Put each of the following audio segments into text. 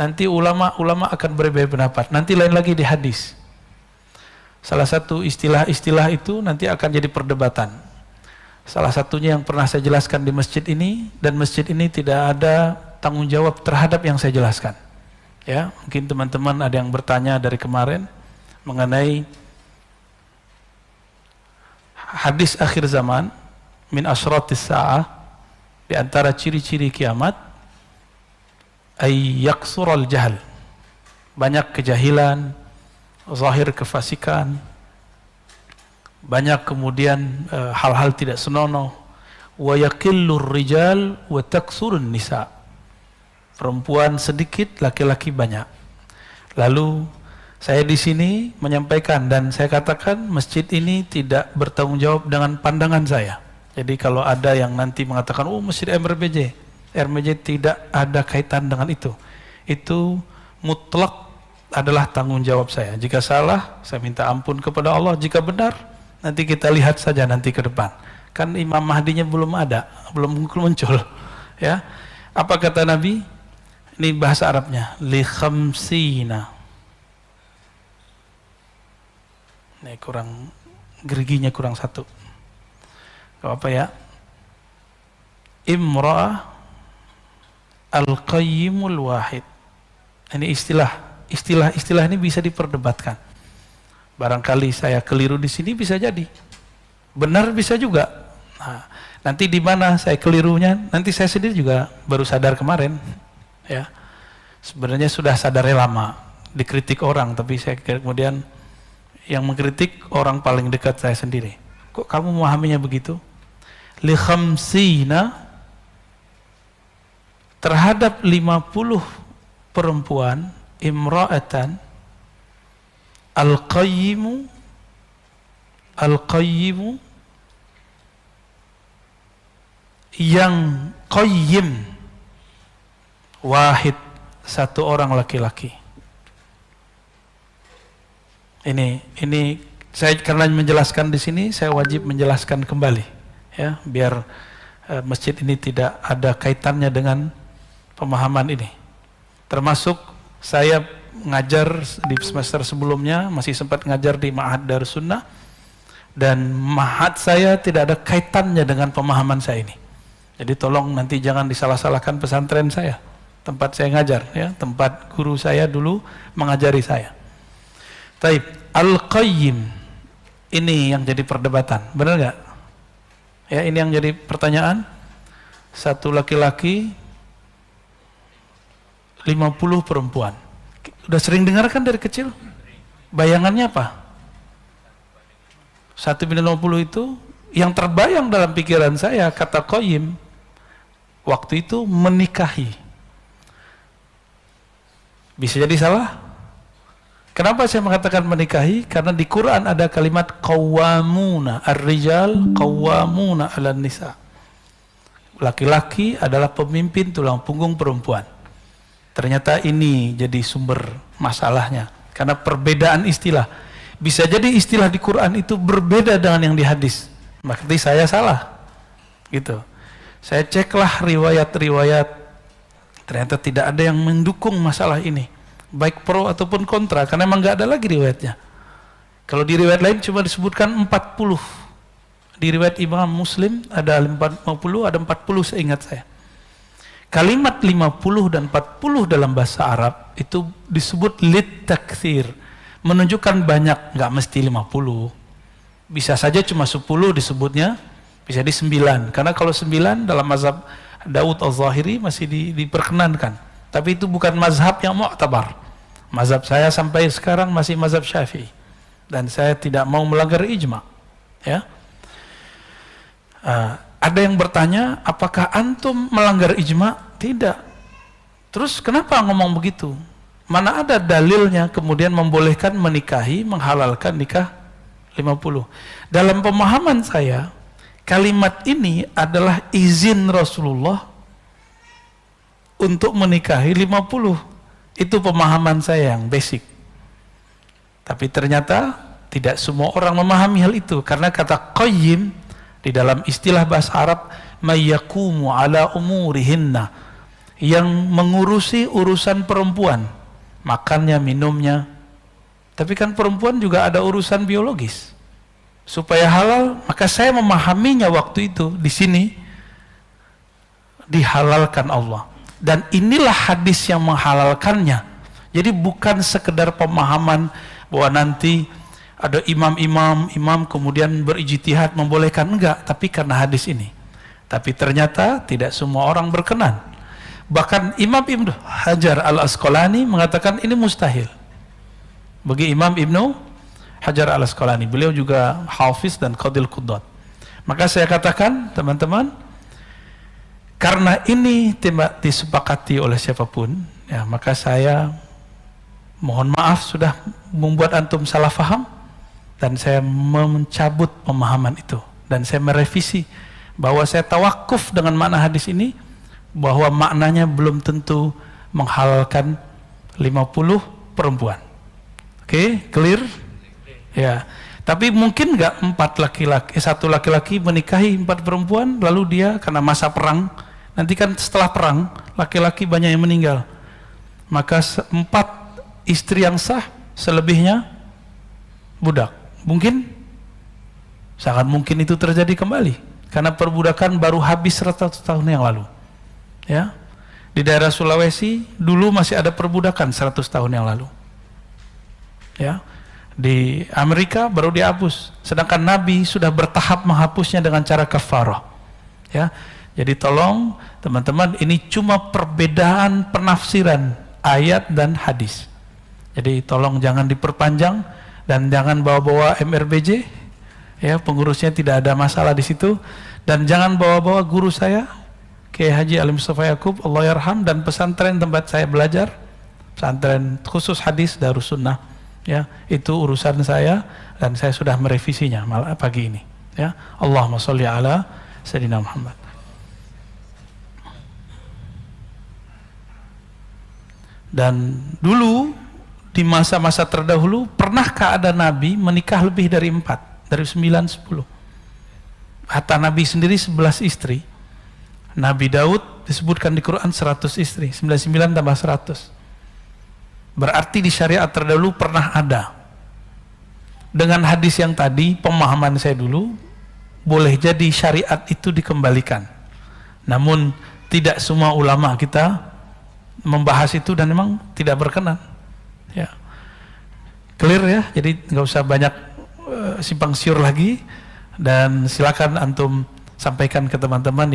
nanti ulama akan berbeda pendapat. Nanti lain lagi di hadis. Salah satu istilah-istilah itu nanti akan jadi perdebatan. Salah satunya yang pernah saya jelaskan di masjid ini, dan masjid ini tidak ada tanggung jawab terhadap yang saya jelaskan. Ya, mungkin teman-teman ada yang bertanya dari kemarin mengenai hadis akhir zaman, min asyratis sa'ah, di antara ciri-ciri kiamat, ay yaksural jahal, banyak kejahilan, zahir kefasikan, banyak kemudian hal-hal tidak senonoh, wa yaqillur rijal wa taksurun nisa, perempuan sedikit, laki-laki banyak. Lalu saya di sini menyampaikan dan saya katakan masjid ini tidak bertanggung jawab dengan pandangan saya. Jadi kalau ada yang nanti mengatakan, oh masjid RMJ tidak ada kaitan dengan itu. Itu mutlak adalah tanggung jawab saya. Jika salah, saya minta ampun kepada Allah. Jika benar, nanti kita lihat saja nanti ke depan. Kan Imam Mahdinya belum ada, belum muncul. Ya, apa kata Nabi? Ini bahasa Arabnya, li khamsina. Ini kurang, geriginya kurang satu. Apa ya? Imra'ah al-qayyimul wahid. Ini istilah ini bisa diperdebatkan. Barangkali saya keliru di sini, bisa jadi benar, bisa juga. Nah, nanti di mana saya kelirunya, nanti saya sendiri juga baru sadar kemarin. Ya, sebenarnya sudah sadarnya lama, dikritik orang, tapi saya kemudian yang mengkritik orang paling dekat saya sendiri. Kok kamu memahaminya begitu? Li khamsina, terhadap 50 perempuan, imra'atan, al-qayyimu yang qayyim, wahid, satu orang laki-laki. Ini saya karena menjelaskan di sini, saya wajib menjelaskan kembali, ya, biar masjid ini tidak ada kaitannya dengan pemahaman ini. Termasuk saya ngajar di semester sebelumnya, masih sempat ngajar di Ma'had Darus Sunnah, dan ma'had saya tidak ada kaitannya dengan pemahaman saya ini. Jadi tolong nanti jangan disalah-salahkan pesantren saya, tempat saya ngajar, ya, tempat guru saya dulu mengajari saya. Taib, al-qayyim, ini yang jadi perdebatan, benar nggak? Ya, ini yang jadi pertanyaan. Satu laki-laki, 50 perempuan. Udah sering dengar kan dari kecil? Bayangannya apa? 1/50 itu yang terbayang dalam pikiran saya, kata qayyim waktu itu menikahi. Bisa jadi salah. Kenapa saya mengatakan menikahi? Karena di Quran ada kalimat qawwamuna, ar-rijal qawwamuna 'alan nisa. Laki-laki adalah pemimpin tulang punggung perempuan. Ternyata ini jadi sumber masalahnya. Karena perbedaan istilah. Bisa jadi istilah di Quran itu berbeda dengan yang di hadis. Berarti saya salah. Gitu. Saya ceklah riwayat-riwayat. Ternyata tidak ada yang mendukung masalah ini. Baik pro ataupun kontra, karena memang nggak ada lagi riwayatnya. Kalau di riwayat lain cuma disebutkan 40. Di riwayat Imam Muslim ada 50, ada 40 seingat saya. Kalimat 50 dan 40 dalam bahasa Arab itu disebut lit taktsir, menunjukkan banyak, nggak mesti 50. Bisa saja cuma 10 disebutnya, bisa di 9. Karena kalau 9 dalam mazhab Daud al-Zahiri masih diperkenankan. Tapi itu bukan mazhab yang mu'tabar. Mazhab saya sampai sekarang masih mazhab Syafi'i. Dan saya tidak mau melanggar ijma. Ya. Ada yang bertanya, apakah antum melanggar ijma? Tidak. Terus kenapa ngomong begitu? Mana ada dalilnya kemudian membolehkan menikahi, menghalalkan nikah 50? Dalam pemahaman saya, kalimat ini adalah izin Rasulullah untuk menikahi 50. Itu pemahaman saya yang basic. Tapi ternyata tidak semua orang memahami hal itu. Karena kata qayyim di dalam istilah bahasa Arab, mayyakumu ala umurihinna, yang mengurusi urusan perempuan, makannya, minumnya. Tapi kan perempuan juga ada urusan biologis. Supaya halal, maka saya memahaminya waktu itu di sini dihalalkan Allah. Dan inilah hadis yang menghalalkannya. Jadi bukan sekedar pemahaman bahwa nanti ada imam kemudian berijtihad membolehkan, enggak, tapi karena hadis ini. Tapi ternyata tidak semua orang berkenan. Bahkan Imam Ibnu Hajar Al-Asqalani mengatakan ini mustahil. Bagi Imam Ibnu Hajar Al-Asqalani, beliau juga hafiz dan qadil qudat. Maka saya katakan, teman-teman, karena ini tidak disepakati oleh siapapun, ya, maka saya mohon maaf sudah membuat antum salah faham, dan saya mencabut pemahaman itu, dan saya merevisi bahwa saya tawakuf dengan makna hadis ini, bahwa maknanya belum tentu menghalalkan 50 perempuan. Oke, clear? Ya. Tapi mungkin nggak satu laki-laki menikahi 4 perempuan, lalu dia karena masa perang, nanti kan setelah perang laki-laki banyak yang meninggal, maka 4 istri yang sah, selebihnya budak. Mungkin? Sangat mungkin itu terjadi kembali, karena perbudakan baru habis 100 tahun yang lalu. Ya, di daerah Sulawesi dulu masih ada perbudakan 100 tahun yang lalu. Ya, di Amerika baru dihapus, sedangkan Nabi sudah bertahap menghapusnya dengan cara kafarah. Ya, jadi tolong teman-teman, ini cuma perbedaan penafsiran ayat dan hadis. Jadi tolong jangan diperpanjang dan jangan bawa-bawa MRBJ. Ya, pengurusnya tidak ada masalah di situ, dan jangan bawa-bawa guru saya Kiai Haji Ali Mustafa Yaqub Allah yarham, dan pesantren tempat saya belajar, pesantren khusus hadis Darussunnah. Ya, itu urusan saya dan saya sudah merevisinya malah pagi ini. Ya, Allahumma sholli ala Sayyidina Muhammad. Dan dulu di masa-masa terdahulu, pernahkah ada Nabi menikah lebih dari 4, dari 9, 10? Hatta Nabi sendiri 11 istri. Nabi Daud disebutkan di Quran 100 istri, 99 tambah 100. Berarti di syariat terdahulu pernah ada. Dengan hadis yang tadi, pemahaman saya dulu, boleh jadi syariat itu dikembalikan. Namun tidak semua ulama kita membahas itu dan memang tidak berkenan. Ya, clear ya. Jadi nggak usah banyak simpang siur lagi, dan silakan antum sampaikan ke teman-teman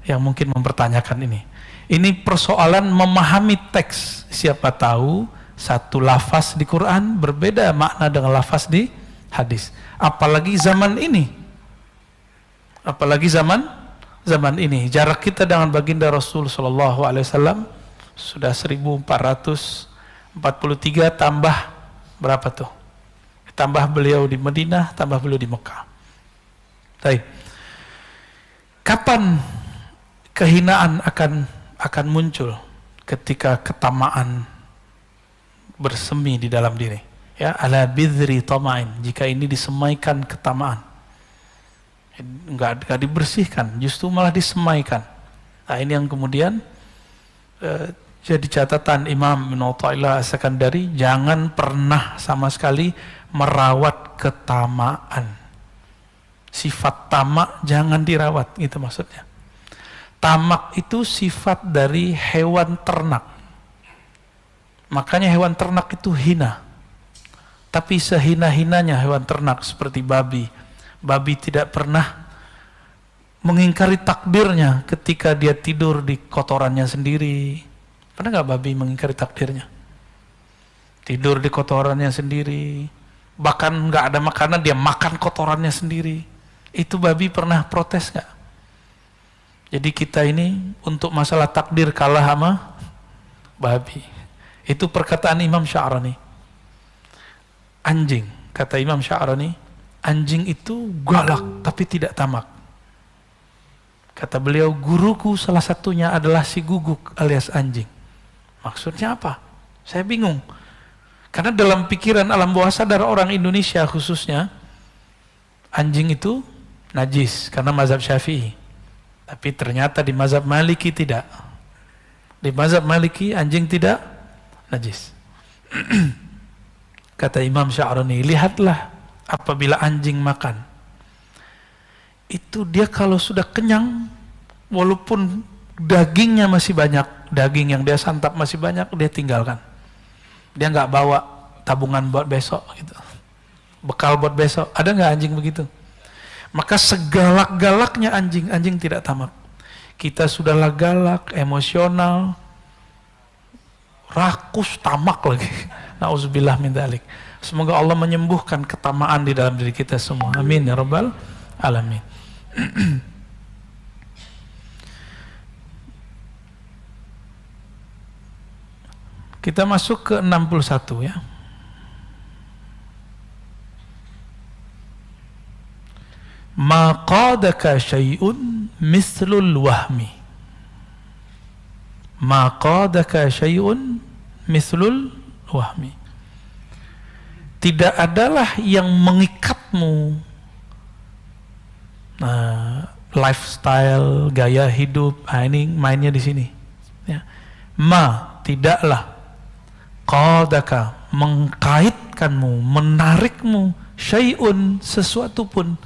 yang mungkin mempertanyakan ini. Ini persoalan memahami teks. Siapa tahu satu lafaz di Quran berbeda makna dengan lafaz di hadis. Apalagi zaman ini. Apalagi zaman ini. Jarak kita dengan baginda Rasul sallallahu alaihi wasallam sudah 1443 tambah berapa tuh? Tambah beliau di Madinah, tambah beliau di Mekah. Baik. Kapan kehinaan akan muncul? Ketika ketamaan bersemi di dalam diri. Ya, ala bidri tama'in, jika ini disemaikan ketamaan. Enggak dibersihkan, justru malah disemaikan. Nah, ini yang kemudian jadi catatan Imam Ibnu Athaillah As-Sakandari, jangan pernah sama sekali merawat ketamaan. Sifat tamak jangan dirawat, gitu maksudnya. Tamak itu sifat dari hewan ternak. Makanya hewan ternak itu hina. Tapi sehina-hinanya hewan ternak seperti babi. Babi tidak pernah mengingkari takdirnya ketika dia tidur di kotorannya sendiri. Pernah nggak babi mengingkari takdirnya? Tidur di kotorannya sendiri. Bahkan nggak ada makanan, dia makan kotorannya sendiri. Itu babi pernah protes nggak? Jadi kita ini untuk masalah takdir kalah sama babi. Itu perkataan Imam Sya'rani. Anjing, kata Imam Sya'rani, anjing itu galak tapi tidak tamak. Kata beliau, guruku salah satunya adalah si guguk alias anjing. Maksudnya apa? Saya bingung. Karena dalam pikiran alam bawah sadar orang Indonesia khususnya, anjing itu najis karena mazhab Syafi'i. Tapi ternyata di mazhab Maliki tidak. Di mazhab Maliki anjing tidak najis. Kata Imam Sya'rani, lihatlah apabila anjing makan, itu dia kalau sudah kenyang, walaupun dagingnya masih banyak, daging yang dia santap masih banyak, dia tinggalkan. Dia nggak bawa tabungan buat besok gitu, bekal buat besok. Ada nggak anjing begitu? Maka segalak-galaknya anjing, anjing tidak tamak. Kita sudahlah galak, emosional, rakus, tamak lagi. Nauzubillah min dzalik. Semoga Allah menyembuhkan ketamaan di dalam diri kita semua. Amin ya rabbal alamin. Kita masuk ke 61 ya. Ma qadaka syai'un mislul wahmi. Ma qadaka syai'un mislul wahmi. Tidak adalah yang mengikatmu, lifestyle, gaya hidup. Ini mainnya di sini ya. Ma, tidaklah, qadaka, mengkaitkanmu, menarikmu, syai'un, sesuatu pun,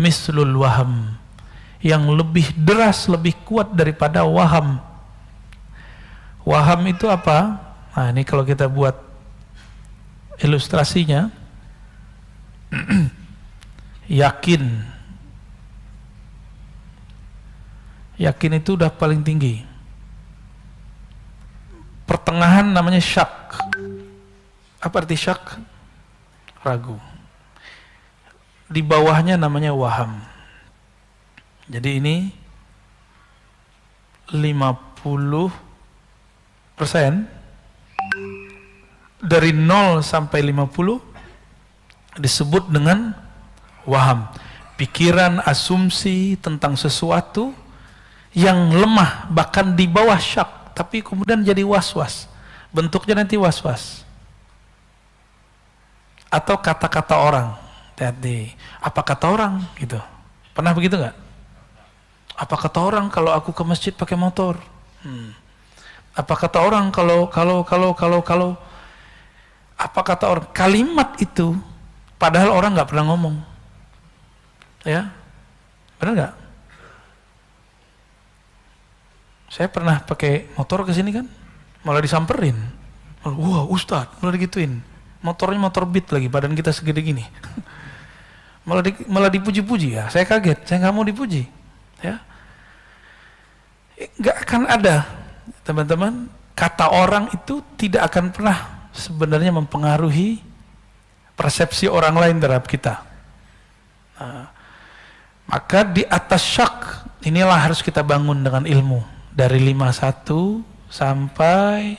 mislul waham, yang lebih deras, lebih kuat daripada waham. Waham itu apa? Nah, ini kalau kita buat ilustrasinya, yakin. Yakin itu udah paling tinggi. Pertengahan namanya syak. Apa arti syak? Ragu. Di bawahnya namanya waham. Jadi ini 50% dari 0 sampai 50 disebut dengan waham. Pikiran, asumsi tentang sesuatu yang lemah, bahkan di bawah syak, tapi kemudian jadi was-was. Bentuknya nanti was-was. Atau kata-kata orang. Hati-hati. Apa kata orang gitu? Pernah begitu nggak? Apa kata orang kalau aku ke masjid pakai motor? Apa kata orang kalau apa kata orang? Kalimat itu padahal orang nggak pernah ngomong. Ya, benar nggak? Saya pernah pakai motor ke sini kan, malah disamperin. Wah, Ustadz, malah digituin. Motornya motor Beat lagi, badan kita segede gini. Malah dipuji-puji ya. Saya kaget, saya nggak mau dipuji. Ya, nggak akan ada, teman-teman. Kata orang itu tidak akan pernah sebenarnya mempengaruhi persepsi orang lain terhadap kita. Maka di atas syak inilah harus kita bangun dengan ilmu dari 51 sampai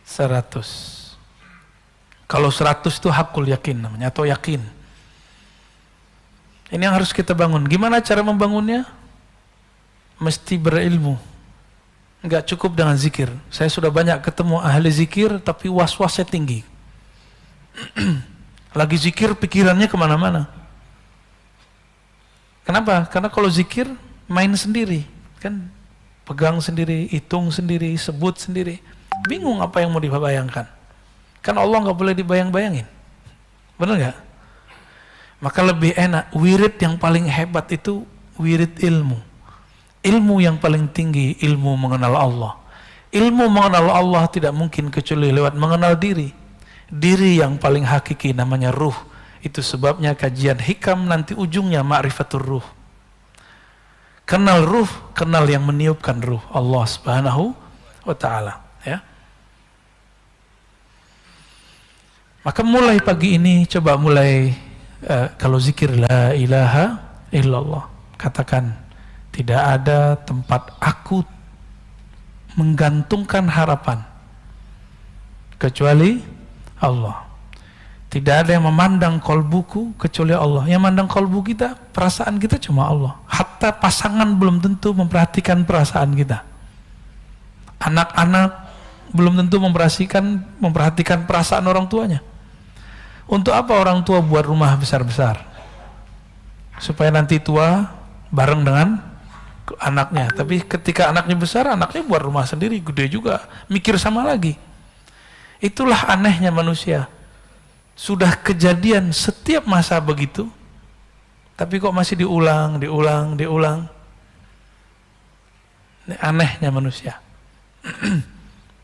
100. Kalau 100 itu hakul yakin namanya, atau yakin. Ini yang harus kita bangun. Gimana cara membangunnya? Mesti berilmu. Enggak cukup dengan zikir. Saya sudah banyak ketemu ahli zikir tapi was-wasnya tinggi. Lagi zikir pikirannya kemana-mana. Kenapa? Karena kalau zikir main sendiri, kan pegang sendiri, hitung sendiri, sebut sendiri. Bingung apa yang mau dibayangkan. Kan Allah nggak boleh dibayang-bayangin. Benar nggak? Maka lebih enak, wirid yang paling hebat itu wirid ilmu. Ilmu yang paling tinggi, ilmu mengenal Allah. Ilmu mengenal Allah tidak mungkin kecuali lewat mengenal diri. Diri yang paling hakiki namanya ruh. Itu sebabnya kajian hikam nanti ujungnya ma'rifatur ruh. Kenal ruh, kenal yang meniupkan ruh, Allah Subhanahu wa ta'ala. Ya. Maka mulai pagi ini, coba mulai kalau zikir la ilaha illallah, katakan tidak ada tempat aku menggantungkan harapan kecuali Allah. Tidak ada yang memandang kolbuku kecuali Allah. Yang memandang kolbu kita, perasaan kita cuma Allah. Hatta pasangan belum tentu memperhatikan perasaan kita. Anak-anak belum tentu memperhatikan perasaan orang tuanya. Untuk apa orang tua buat rumah besar-besar? Supaya nanti tua bareng dengan anaknya. Tapi ketika anaknya besar, anaknya buat rumah sendiri, gede juga, mikir sama lagi. Itulah anehnya manusia. Sudah kejadian setiap masa begitu, tapi kok masih diulang. Ini anehnya manusia.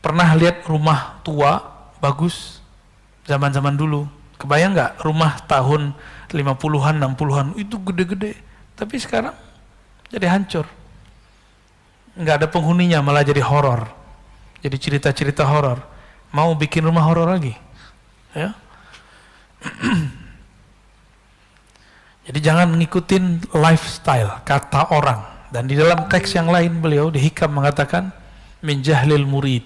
Pernah lihat rumah tua, bagus, zaman-zaman dulu. Kebayang nggak rumah tahun 50-an, 60-an, itu gede-gede. Tapi sekarang jadi hancur. Nggak ada penghuninya, malah jadi horor. Jadi cerita-cerita horor. Mau bikin rumah horor lagi. Ya. Jadi jangan ngikutin lifestyle, kata orang. Dan di dalam teks yang lain beliau di Hikam mengatakan min jahlil murid,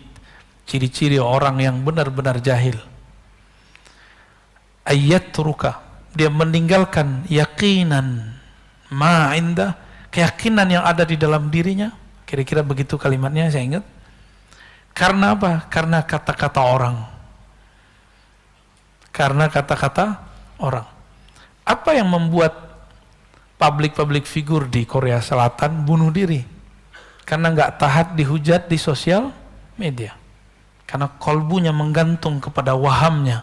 ciri-ciri orang yang benar-benar jahil. Ayyatruka, dia meninggalkan yakinan ma indah, keyakinan yang ada di dalam dirinya. Kira-kira begitu kalimatnya, saya ingat. Karena apa? Karena kata-kata orang. Karena kata-kata orang. Apa yang membuat public figure di Korea Selatan bunuh diri? Karena nggak taat dihujat di sosial media. Karena kolbunya menggantung kepada wahamnya.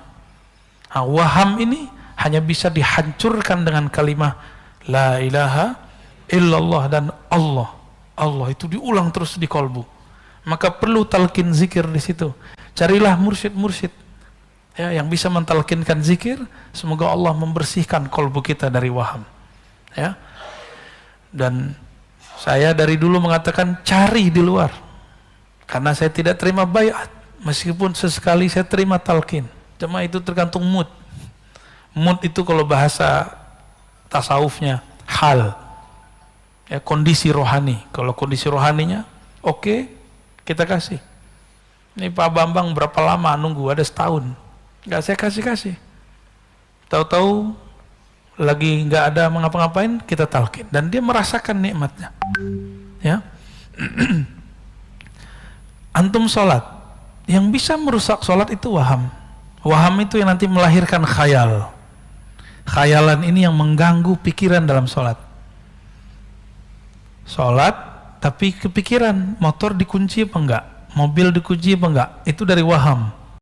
Nah, waham ini hanya bisa dihancurkan dengan kalimat la ilaha illallah dan Allah. Allah itu diulang terus di kolbu. Maka perlu talqin zikir di situ. Carilah mursyid-mursyid ya, yang bisa mentalkinkan zikir. Semoga Allah membersihkan kolbu kita dari waham. Ya. Dan saya dari dulu mengatakan cari di luar. Karena saya tidak terima baiat. Meskipun sesekali saya terima talqin. Cuma itu tergantung mood. Mood itu kalau bahasa tasawufnya hal. Ya, kondisi rohani. Kalau kondisi rohaninya oke, kita kasih. Ini Pak Bambang berapa lama nunggu? Ada setahun. Nggak saya kasih. Tahu-tahu lagi nggak ada mengapa-ngapain, kita talqin. Dan dia merasakan nikmatnya. Ya. Antum sholat. Yang bisa merusak sholat itu waham. Waham itu yang nanti melahirkan khayal. Khayalan ini yang mengganggu pikiran dalam sholat. Sholat, tapi kepikiran, motor dikunci apa enggak? Mobil dikunci apa enggak? Itu dari waham.